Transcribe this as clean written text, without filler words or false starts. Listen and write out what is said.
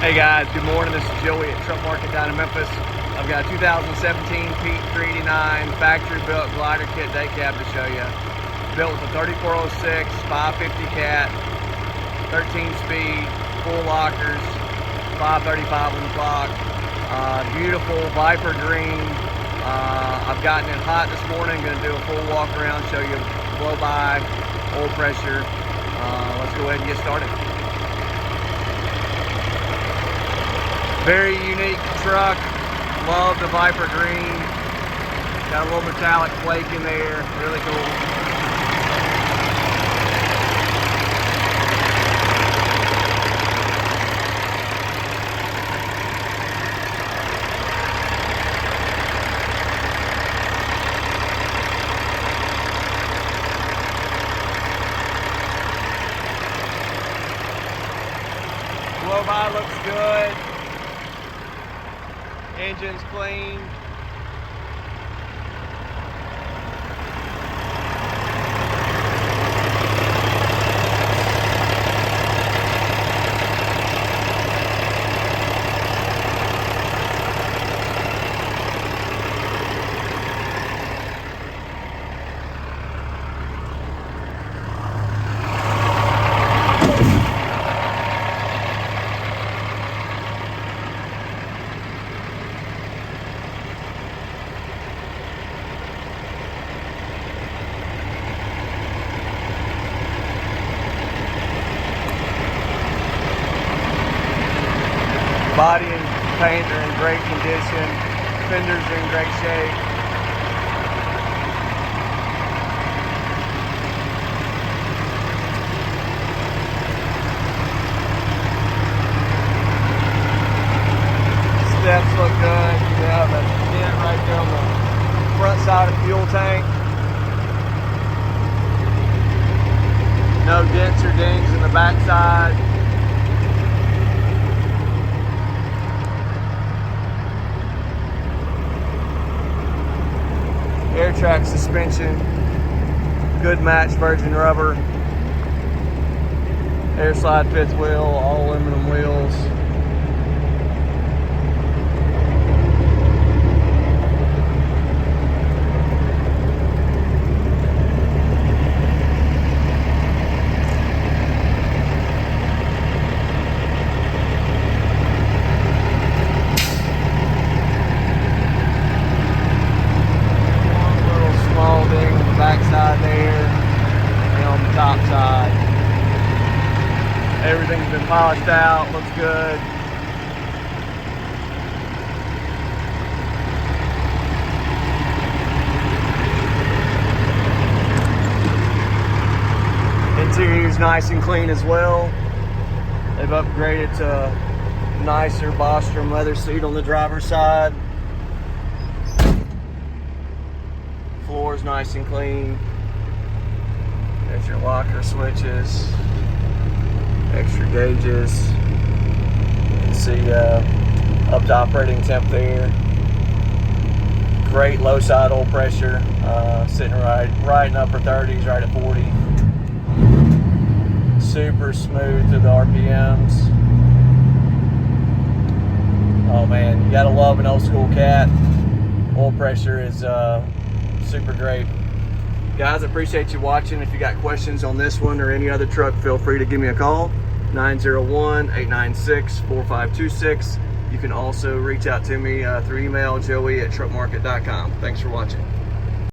Hey guys, good morning. This is Joey at Truck Market down in Memphis. I've got a 2017 Pete 389 factory built glider kit day cab to show you. Built with a 3406, 550 cat, 13 speed, full lockers, 535 on the clock. Beautiful Viper green. I've gotten it hot this morning. Going to do a full walk around, show you blow by, oil pressure. Let's go ahead and get started. Very unique truck. Love the Viper green. Got a little metallic flake in there. Really cool. Blow by looks good. Engine's clean. Body and paint are in great condition. Fenders are in great shape. Steps look good. You have a dent right there on the front side of the fuel tank. No dents or dings in the back side. Air track suspension, good match virgin rubber, air slide fifth wheel, all aluminum wheels. Backside there and on the top side. Everything's been polished out, looks good. Interior's nice and clean as well. They've upgraded to a nicer Bostrom leather seat on the driver's side. Floor's nice and clean. There's your locker switches, extra gauges. You can see up to operating temp there. Great low side oil pressure, sitting right in upper 30s, right at 40. Super smooth through the RPMs. Oh man, you gotta love an old school cat. Oil pressure is super great. Guys, I appreciate you watching. If you got questions on this one or any other truck, feel free to give me a call, 901-896-4526. You can also reach out to me through email, joey@truckmarket.com. Thanks for watching.